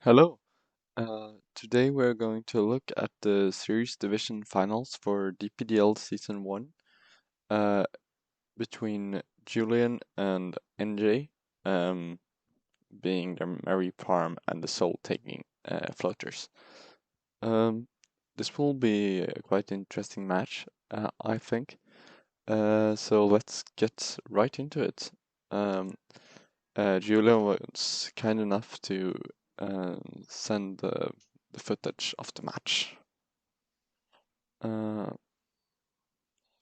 Hello. Today we're going to look at the Series Division Finals for DPDL Season 1 uh, between Julien and Enje, being the Merry Palm and the Soul taking floaters. This will be a quite interesting match, I think. So let's get right into it. Julien was kind enough to send the footage of the match.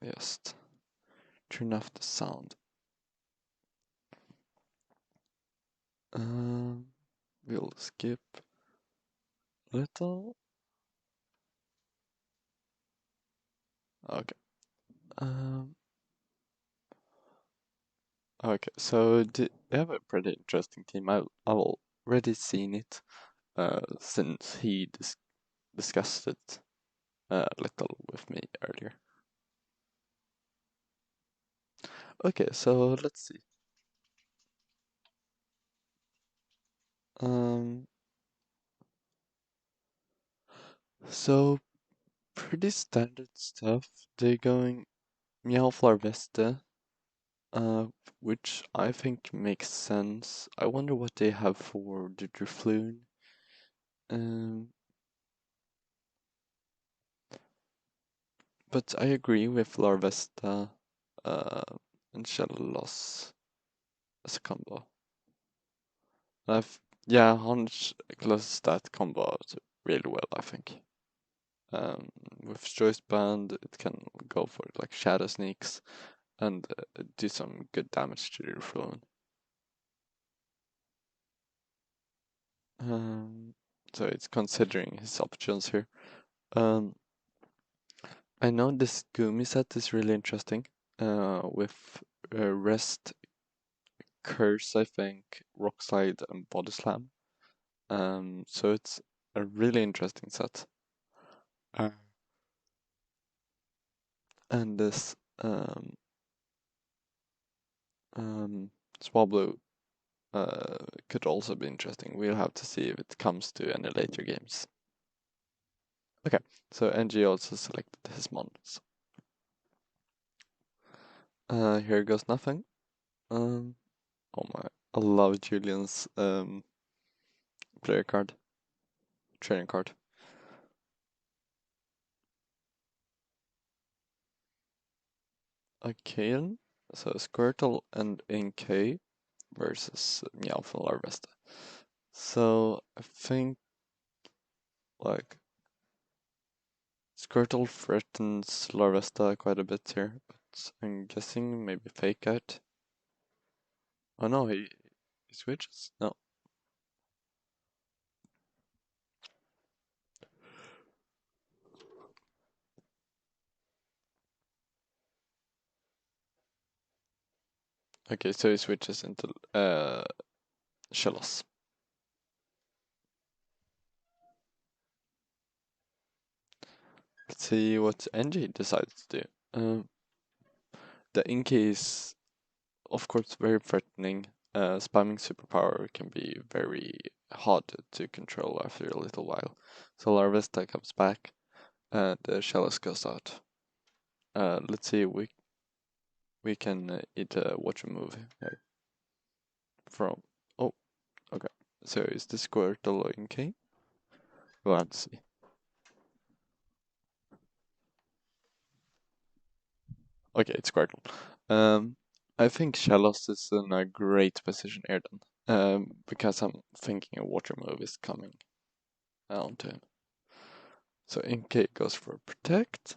Just turn off the sound. We'll skip little. Okay. Okay. So they have a pretty interesting team. I've already seen it since he discussed it a little with me earlier. Okay. So let's see. So pretty standard stuff. They're going Meowflar Vesta, which I think makes sense. I wonder what they have for the Drifloon. But I agree with Larvesta and Shellos as a combo. Yeah, Hunch closes that combo really well, I think. With Choice Band, it can go for like Shadow Sneaks and do some good damage to the Drifloon. So it's considering his options here. I know this Gumi set is really interesting. With Rest, Curse, I think, Rock Slide, and Body Slam. So it's a really interesting set. And this Swablu could also be interesting. We'll have to see if it comes to any later games. Okay, so NG also selected his mons. Here goes nothing. Oh my, I love Julian's player card, training card. Archaean, so Squirtle and Inkay versus Meowth and Larvesta. So I think like Squirtle threatens Larvesta quite a bit here, but I'm guessing maybe Fake Out. Oh no, he switches? No. Okay, so he switches into Shellos. Let's see what NG decides to do. The Inkay is of course very threatening. Spamming superpower can be very hard to control after a little while. So Larvesta comes back and Shellos goes out. Let's see if we can eat a watch a move here. From okay. So is this Squirtle or Inkay? We'll have to see. Okay, it's Squirtle. I think Shellos is in a great position here then. Because I'm thinking a water move is coming onto him. So Inkay goes for Protect.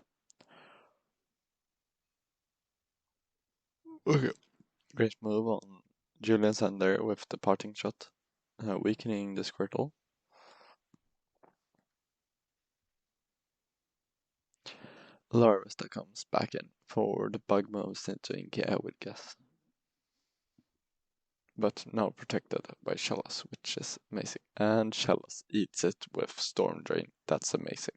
Okay. Great move on Julian Sander with the parting shot, weakening the Squirtle. Larvesta comes back in for the bug moves into Inkay, I would guess. But now protected by Shellos, which is amazing. And Shellos eats it with Storm Drain. That's amazing.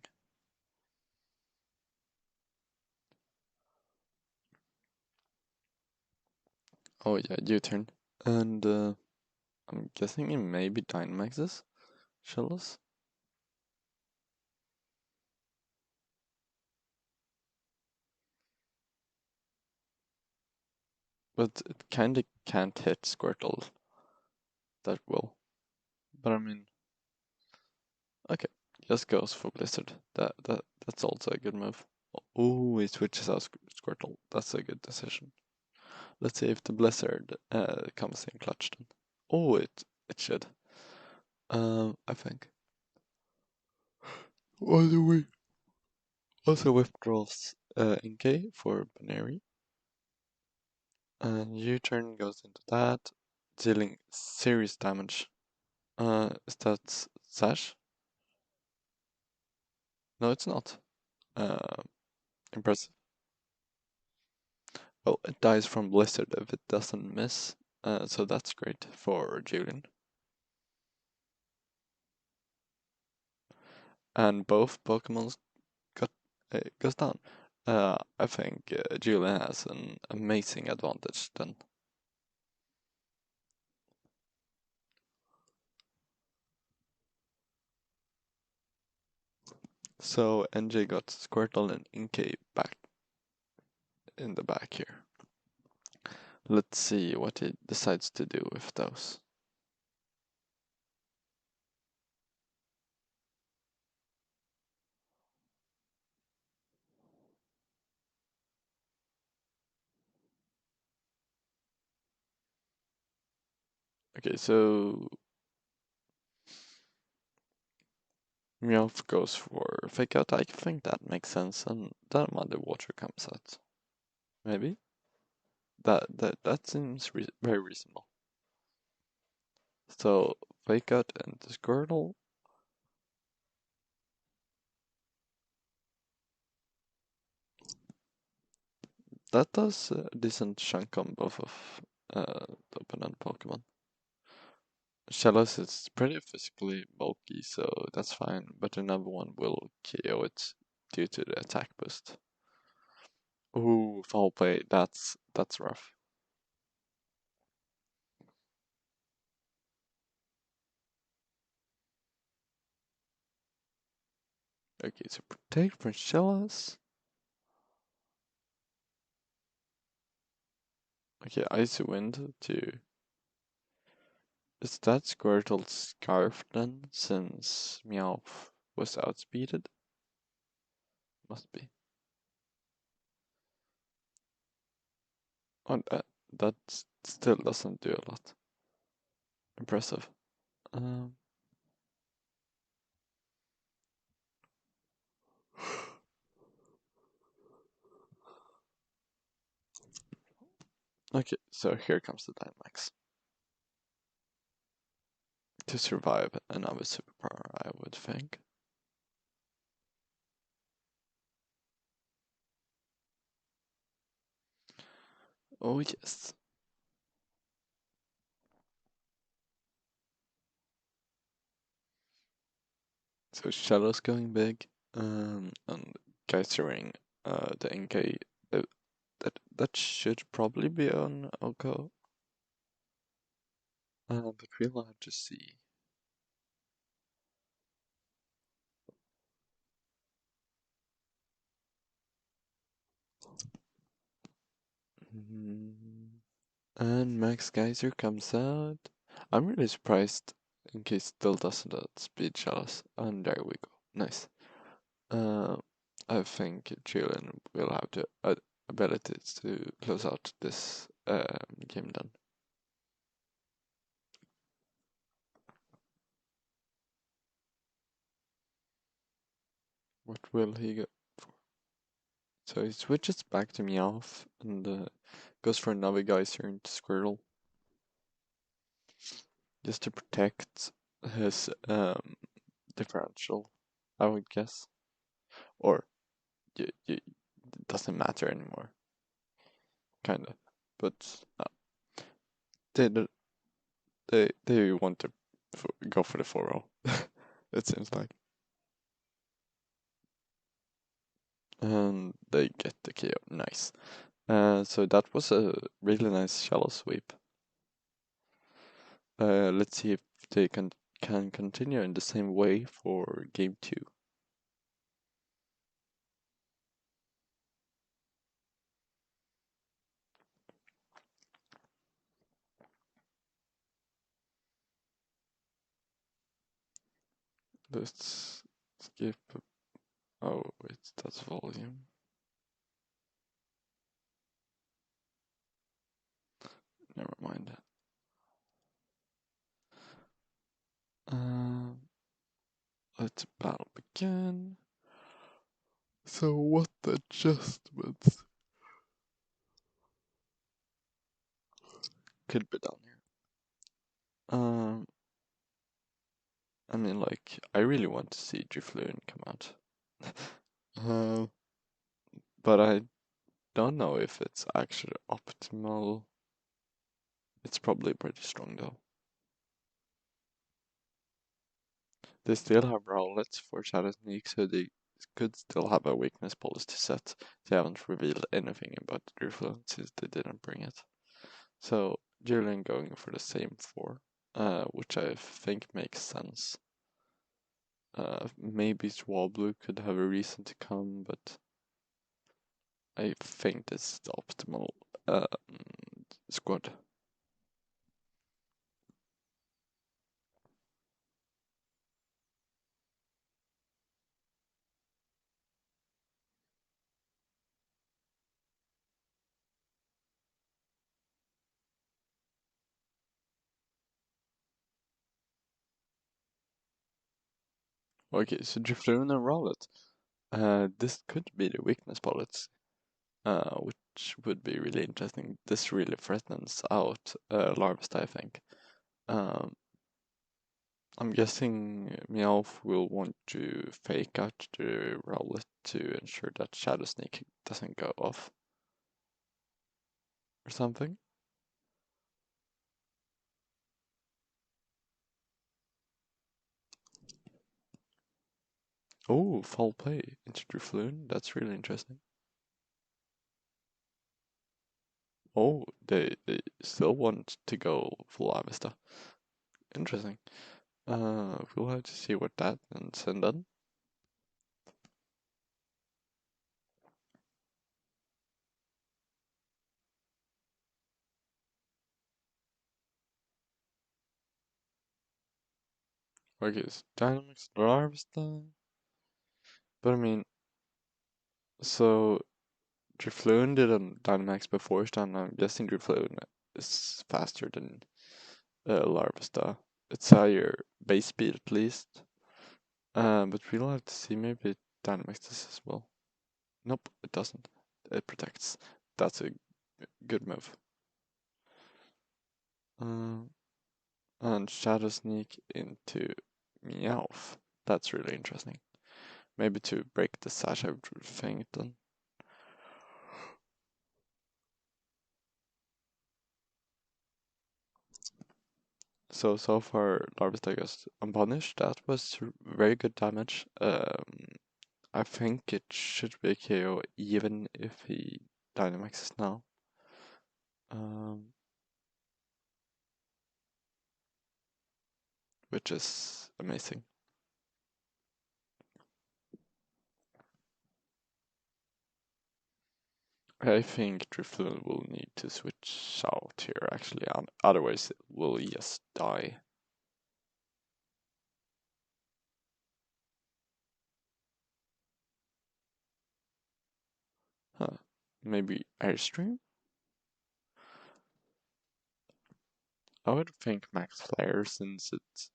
Oh yeah, U-turn. And I'm guessing it may be Dynamaxes. Shellos. But it kinda can't hit Squirtle that well. But I mean, okay, just goes for Blizzard. That's also a good move. Oh, he switches out Squirtle. That's a good decision. Let's see if the Blizzard comes in clutch then. Oh, it should. I think. What do we? Also withdraws Inkay for Baneri. And U-turn goes into that, dealing serious damage. Is that Sash? No, it's not. Uh, Impressive. Well, it dies from Blizzard if it doesn't miss, so that's great for Julien. And both Pokemons got goes down. I think Julien has an amazing advantage then. So NJ got Squirtle and Inkay back in the back here. Let's see what he decides to do with those. Okay, so Meowth goes for Fake Out. I think that makes sense, and then Muddy Water comes out. Maybe? That seems very reasonable. So, Fake Out and the Squirtle. That does a decent chunk on both of the opponent Pokemon. Shellos is pretty physically bulky, so that's fine, but another one will KO it due to the attack boost. Ooh, foul play, that's rough. Okay, so protect from Shellos. Okay, Icy Wind to... Is that Squirtle's Scarf then, since Meowth was outspeeded? Must be. Oh, that still doesn't do a lot. Impressive. Um, okay, so here comes the Dynamax. To survive another superpower, I would think. Oh yes. So Shadow's going big, and Geysering the Inkay. That should probably be on Oko. But we'll have to see. Mm. And Max Geyser comes out. I'm really surprised Inkay still doesn't outspeed Shadows. And there we go. Nice. Uh, I think Julian will have the abilities to close out this game then. What will he go for? So he switches back to Meowth and goes for another Geyser into Squirtle. Just to protect his differential, I would guess. Or it doesn't matter anymore. Kinda. But they they want to go for the 4-0. It seems like. And they get the KO. Nice. So that was a really nice shallow sweep. Let's see if they can can continue in the same way for game 2. Let's skip. Oh, wait, that's volume. Never mind. Let the battle begin. So, what adjustments could be done here? I mean, like, I really want to see Drifloon come out. But I don't know if it's actually optimal. It's probably pretty strong though. They still have Rowlets for Shadow Sneak, so they could still have a weakness policy set. They haven't revealed anything about the Drifloon since they didn't bring it. So Julian going for the same 4, which I think makes sense. Maybe Swablu could have a reason to come, but I think this is the optimal squad. Okay, so Drifloon and Rowlet. This could be the weakness policy, which would be really interesting. This really threatens out Larvesta, I think. I'm guessing Meowth will want to fake out the Rowlet to ensure that Shadow Sneak doesn't go off. Or something. Oh, foul play into Drifloon. That's really interesting. Oh, they still want to go full Avesta. Interesting. We'll have to see what that ends and then. Okay, so Dynamics Larvesta. But I mean, so Drifloon did a Dynamax before Stan. I'm guessing Drifloon is faster than Larvesta. It's higher base speed at least. But we'll have to see. Maybe it Dynamax this as well. Nope, it doesn't. It protects. That's a good move. And Shadow Sneak into Meowth. That's really interesting. Maybe to break the sash, I would think then. So far, Larvesta goes unpunished. That was very good damage. I think it should be a KO even if he Dynamaxes now. Which is amazing. I think Drifloon will need to switch out here actually, otherwise it will just die. Huh. Maybe Airstream? I would think Max Flare since it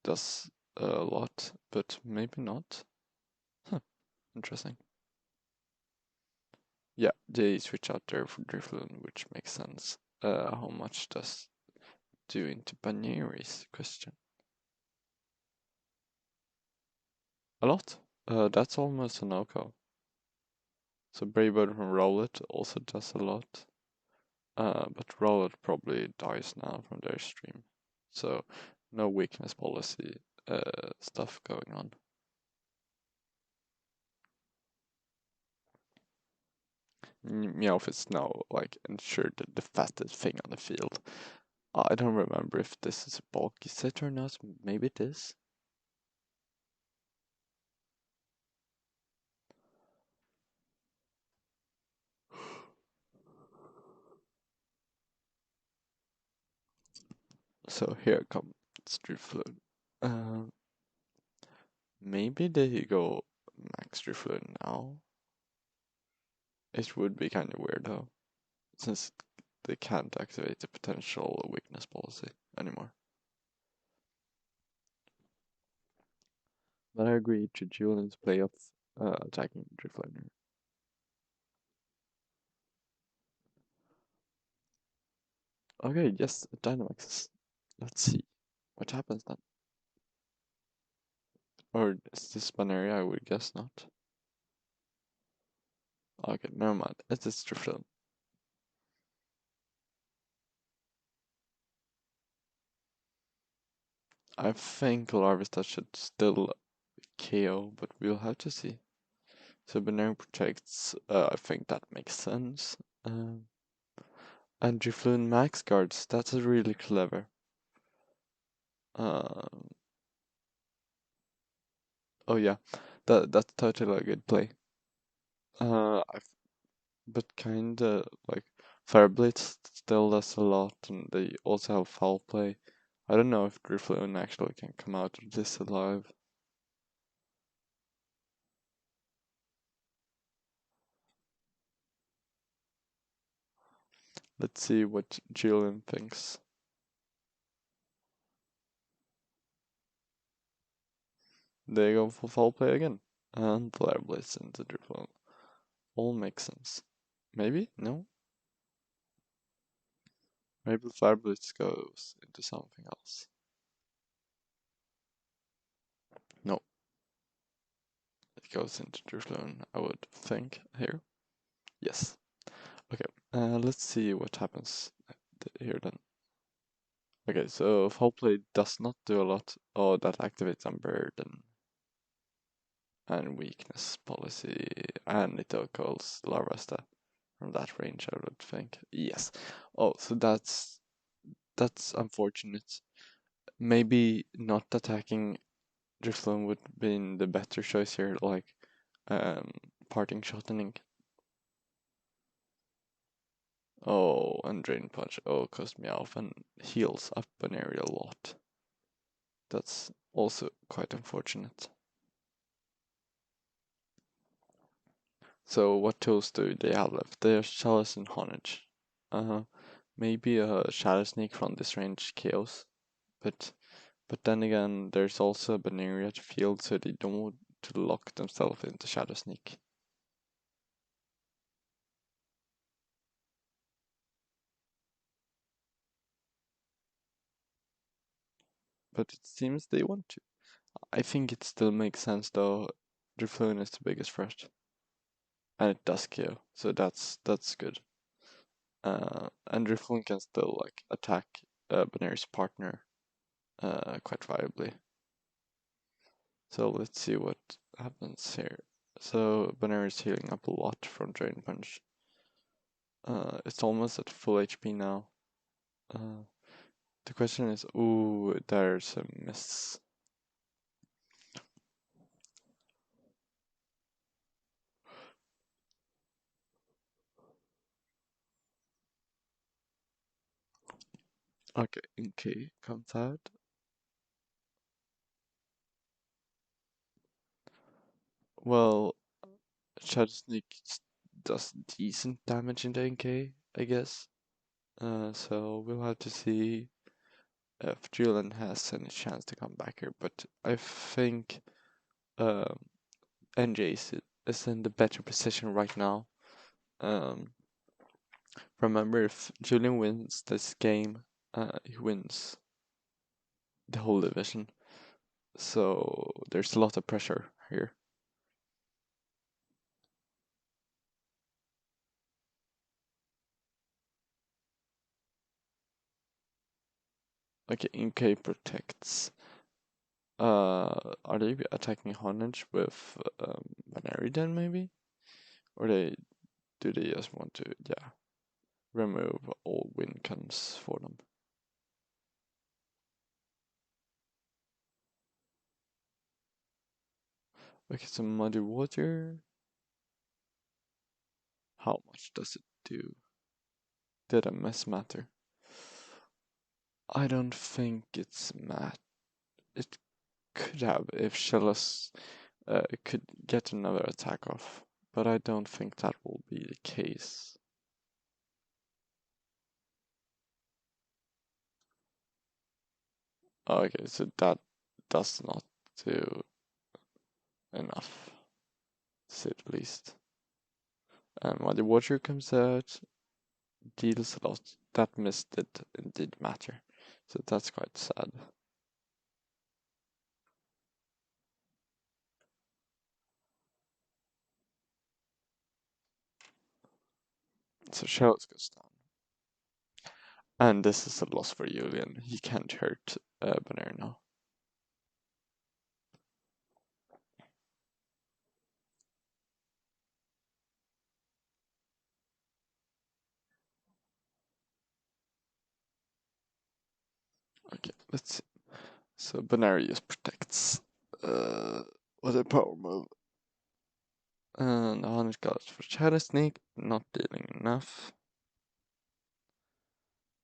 does a lot, but maybe not. Huh, interesting. Yeah, they switch out there for Drifloon, which makes sense. How much does do into Baneri's question? A lot. That's almost a no-call. So Braybird from Rowlet also does a lot. But Rowlet probably dies now from their stream. So no weakness policy stuff going on. Meowth is now like ensured the fastest thing on the field. I don't remember if this is a bulky set or not. Maybe it is. So here comes Drifloon. Maybe they go max Drifloon now. It would be kind of weird though, since they can't activate the potential weakness policy anymore. But I agree to Julian's play of attacking Drifloon. Okay, yes, Dynamax. Let's see what happens then. Or is this Spanaria? I would guess not. Okay, never mind. It's Drifloon. I think Larvesta should still KO, but we'll have to see. So Banana protects, I think that makes sense. And Drifloon max guards, that's really clever. Um, oh yeah, that's totally a good play. But kinda like Fire Blitz still does a lot, and they also have foul play. I don't know if Drifloon actually can come out of this alive. Let's see what Julian thinks. They go for foul play again, and Fire Blitz into Drifloon. All makes sense. Maybe? No? Maybe Fire Blitz goes into something else. No, it goes into Drifloon, I would think, here. Yes. Okay, let's see what happens here then. Okay, so foul play does not do a lot. Oh, that activates Unburden and weakness policy, and it calls Larvesta from that range, I would think. Yes. Oh, so that's unfortunate. Maybe not attacking Drifloon would have been the better choice here, like parting shot and ink. Oh, and drain punch. Oh, cost me off and heals up an area a lot. That's also quite unfortunate. So what tools do they have left? They have Chalice and Honage. Maybe a Shadow Sneak from this range Chaos, but then again, there's also a Benaria to field, so they don't want to lock themselves into Shadow Sneak. But it seems they want to. I think it still makes sense though. Drifloon is the biggest threat, and it does kill, so that's good. And Drifloon can still like attack Benari's partner quite viably. So let's see what happens here. So Banner is healing up a lot from Drain Punch. It's almost at full HP now. The question is, ooh, there's a miss. Okay, Inkay comes out. Well, Shadow Sneak does decent damage into Inkay, I guess. So we'll have to see if Julian has any chance to come back here. But I think NJ is in the better position right now. Remember, if Julian wins this game, he wins the whole division. So there's a lot of pressure here. Okay, Inkay protects. Are they attacking Honage with Banary then maybe? Or do they just want to remove all win cons for them? Okay, so muddy water. How much does it do? Did a mess matter? I don't think it's math. It could have if Shellos could get another attack off, but I don't think that will be the case. Okay, so that does not do enough, to say the least. And when the water comes out, deals a lot. That miss did indeed matter, so that's quite sad. So Shellos goes down. And this is a loss for Julien. He can't hurt Bonaire now. Okay, let's see. So Bonaire protects. What a power move. And 100 goes for Shadow Sneak, not dealing enough.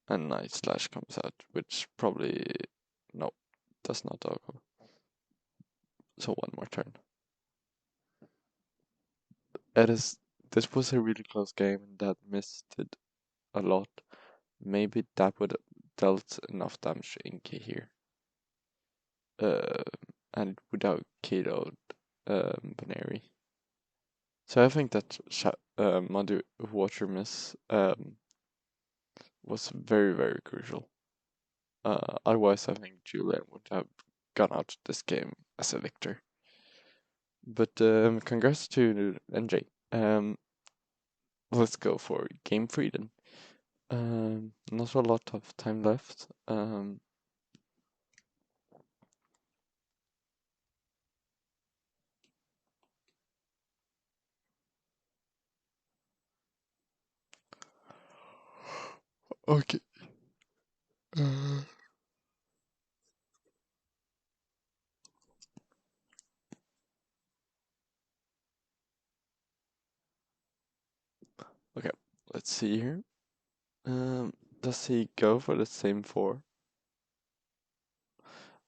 And Night Slash comes out, which probably, no, does not occur. So one more turn. This was a really close game, and that missed it a lot. Maybe that would have dealt enough damage to Inky here. And without KO'd Baneri. So I think that Muddy Water Miss was very, very crucial. Otherwise, I think Julien would have gone out of this game as a victor. But congrats to Enje. Let's go for game 3 then. Not a lot of time left. Okay. Okay, let's see here. Does he go for the same 4?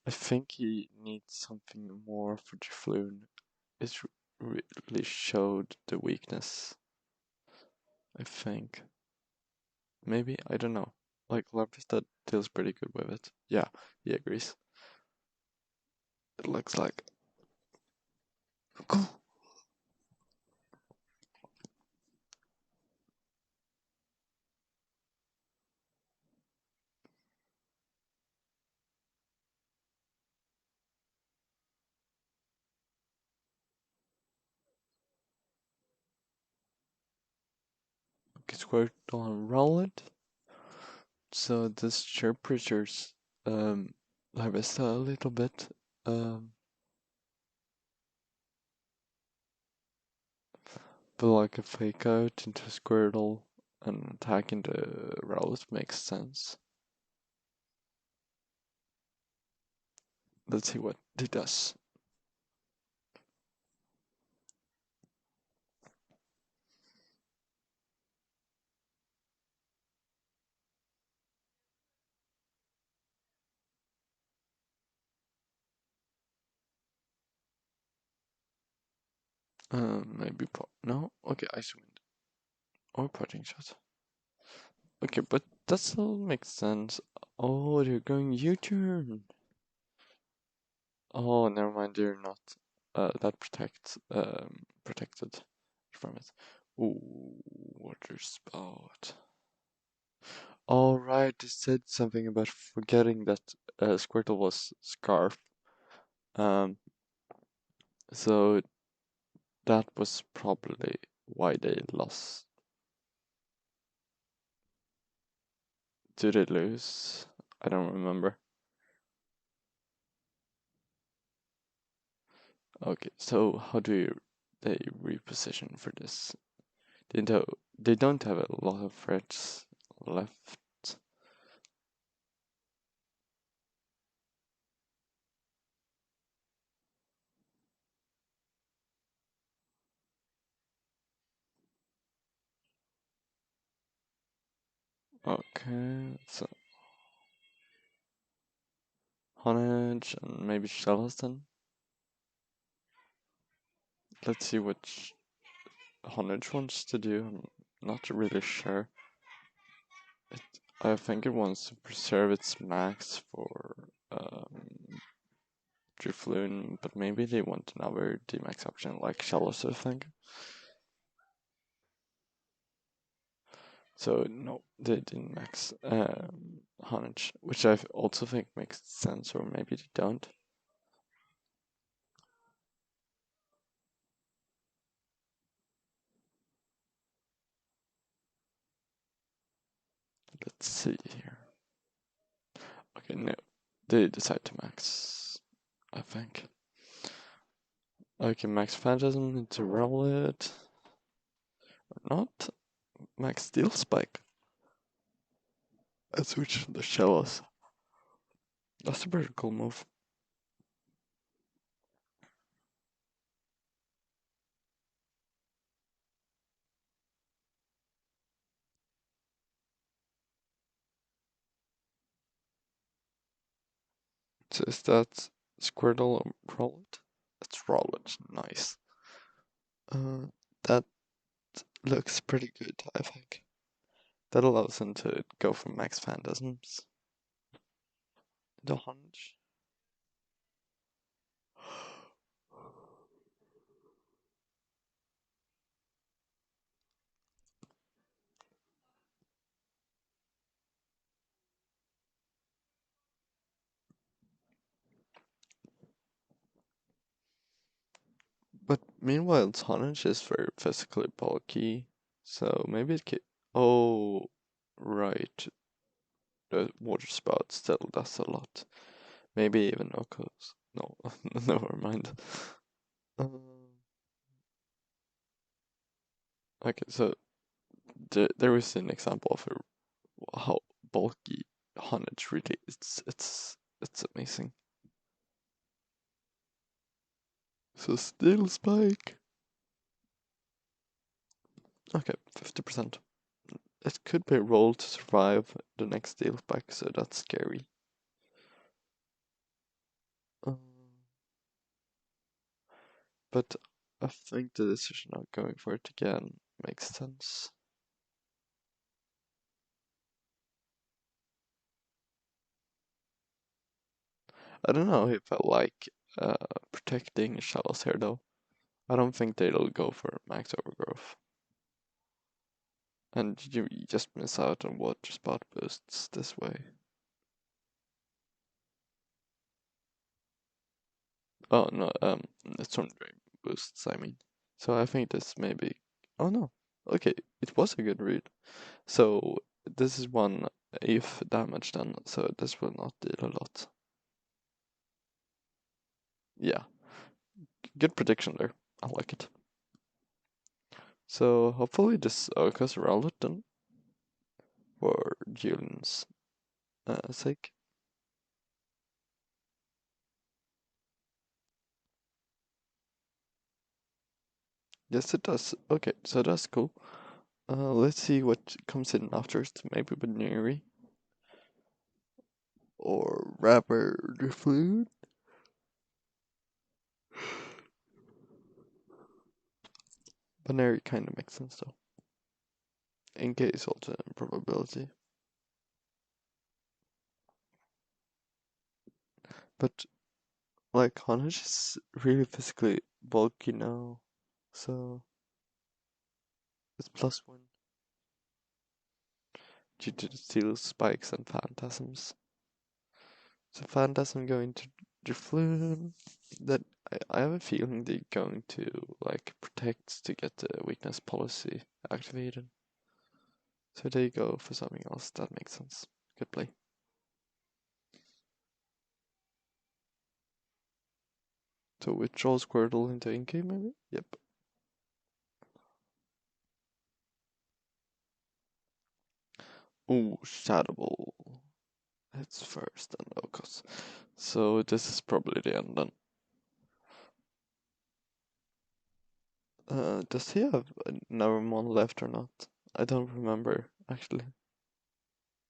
I think he needs something more for Gefloon. It really showed the weakness. I think. Maybe? I don't know. Like, Lampista deals pretty good with it. Yeah, he agrees. It looks like. Cool. Okay, Squirt on roll it. So this sure pressures Larvesta a little bit. But like a fake out into Squirtle and attack into Rowlet makes sense. Let's see what he does. Maybe no. Okay, Ice Wind or Parting Shot. Okay, but that still makes sense. Oh, they're going U-turn. Oh, never mind. They're not. That protected from it. Ooh, water spout. All right, they said something about forgetting that Squirtle was Scarf. Um, so that was probably why they lost. Did they lose? I don't remember. Okay, so how do they reposition for this? They don't have a lot of threats left. Okay, so Honage and maybe Shellas then. Let's see what Honage wants to do. I'm not really sure. I think it wants to preserve its max for Drifloon, but maybe they want another D-max option like Shellas, I think. So no, they didn't max Honage, which I also think makes sense, or maybe they don't. Let's see here. Okay, no, they decide to max, I think. Okay, max Phantasm into Rowlet. Or not. Max Steel Spike. I switch the Shellas. That's a pretty cool move. So is that Squirtle or Rowlet? That's Rowlet, nice. That looks pretty good, I think. That allows him to go for max Phantasms. The hunch. But meanwhile, Tonnage is very physically bulky, so maybe it can. Oh, right. The water spout still does a lot. Maybe even Okos. No, never mind. Okay, so there is an example of how bulky Honage really is. It's amazing. So Steel Spike. Okay, 50%. It could be rolled to survive the next Steel Spike, so that's scary. Um, but I think the decision of going for it again makes sense. I don't know if I like protecting Shallows here though. I don't think they'll go for max overgrowth. And you just miss out on water spot boosts this way. Oh no, storm drain boosts, I mean. So I think this may be. Oh no. Okay, it was a good read. So this is 1/8 damage then, so this will not deal a lot. Yeah, good prediction there. I like it. So hopefully this goes around it then, for Julian's sake. Yes, it does. Okay, so that's cool. Let's see what comes in after. Maybe Baneri or Rapper the Flute. Baneri kind of makes sense though. In case also probability. But like Honage is really physically bulky now, so it's +1 due to the steel spikes and phantasms. So phantasm going to Drifloon. That I have a feeling they're going to like protect to get the weakness policy activated. So they go for something else. That makes sense. Good play. So withdraw Squirtle into in-game maybe? Yep. Ooh, Shadow Ball. It's first and Locust. So this is probably the end then. Does he have another one left or not? I don't remember, actually.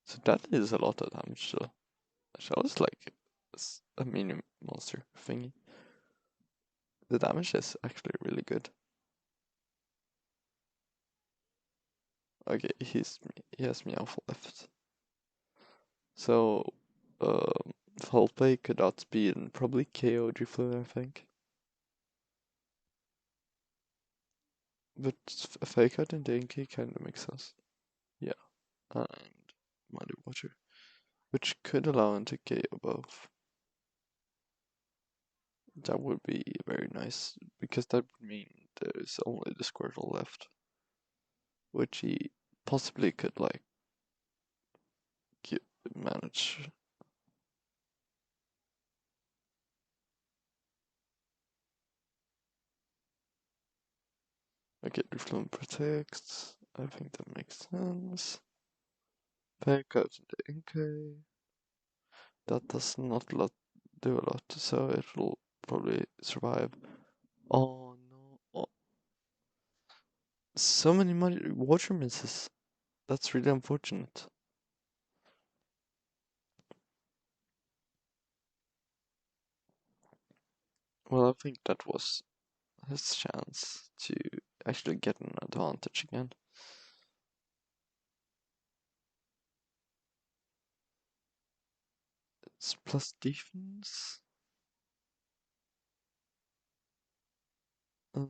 So that is a lot of damage though. Shell is like a mini monster thingy. The damage is actually really good. Okay, he has me off left. So, foul play could outspeed and probably KO Drifloon, I think. But a fake out in Denki kind of makes sense. Yeah, and Muddy Water, which could allow him to KO both. That would be very nice, because that would mean there's only the Squirtle left, which he possibly could like manage. Okay, Drifloon protects. I think that makes sense. Fake out in the Inkay. That does not do a lot, so it will probably survive. Oh no. Oh. So many water misses. That's really unfortunate. Well, I think that was his chance to actually get an advantage again. It's plus defense. Uh,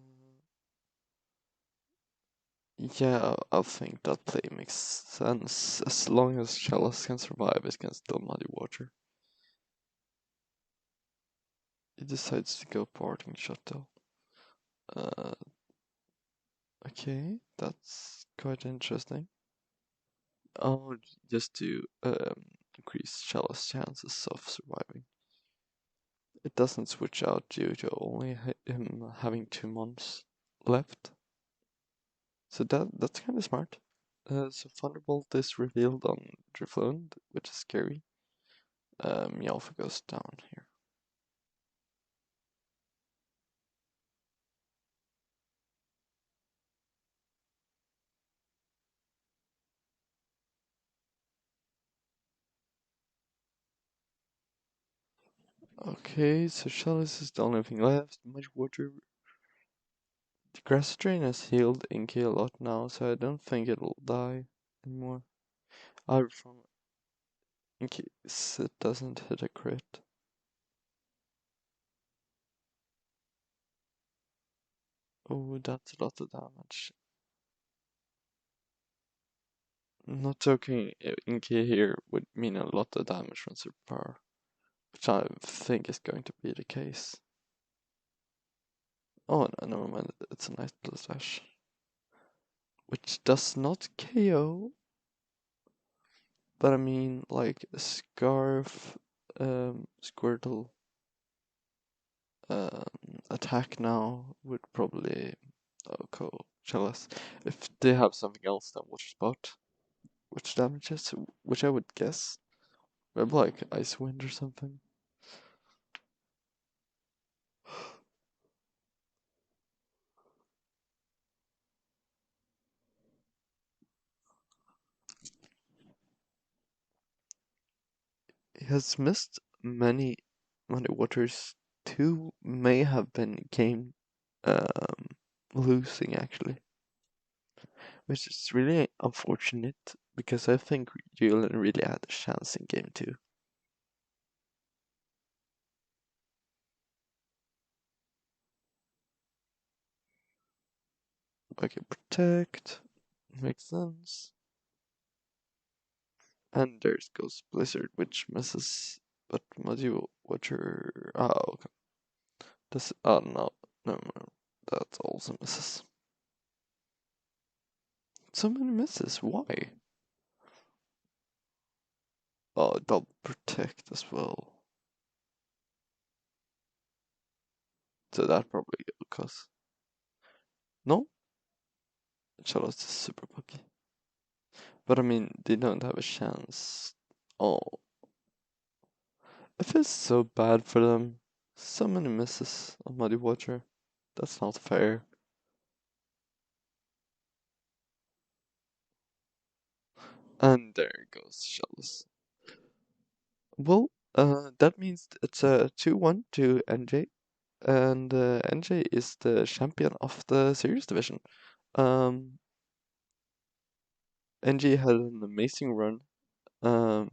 yeah, I think that play makes sense. As long as Chalice can survive, it can still muddy water. He decides to go parting shot though. Okay, that's quite interesting. Oh, just to increase Chalice's chances of surviving. It doesn't switch out due to only him having 2 months left. So that's kind of smart. So Thunderbolt is revealed on Drifloon, which is scary. Meowth goes down here. Okay, so Chalice is the only thing left. Much water. The Grass Drain has healed Inky a lot now, so I don't think it will die anymore. From in case it doesn't hit a crit. Oh, that's a lot of damage. Not joking, Inky here would mean a lot of damage from superpower, which I think is going to be the case. Oh, no, never mind, it's a nice Blast, which does not KO, but I mean, like, a Scarf, Squirtle, attack now would probably Chalice. If they have something else than Water Spout, which damages, which I would guess, maybe like Ice Wind or something. He has missed many waters. 2 may have been game losing actually, which is really unfortunate because I think Julien really had a chance in game 2. Okay, protect makes sense. And there goes Blizzard, which misses, but Muddy Water. Oh, okay. This. Oh no, no, no, that also misses. So many misses. Why? Oh, double protect as well. So that probably cause. No, Charlotte is super lucky. But I mean, they don't have a chance. Oh, I feel so bad for them. So many misses on Muddy Water. That's not fair. And there goes Shells. Well, that means it's a 2-1 to NJ, and NJ is the champion of the series division. Um, NJ had an amazing run, um,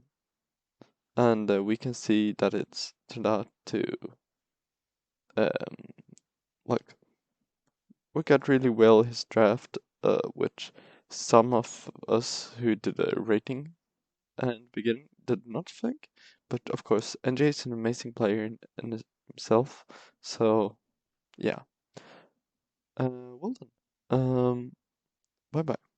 and we can see that it's turned out to um, like work out really well his draft, which some of us who did a rating and beginning did not think. But of course, NJ is an amazing player in himself. So yeah, well done. Bye bye.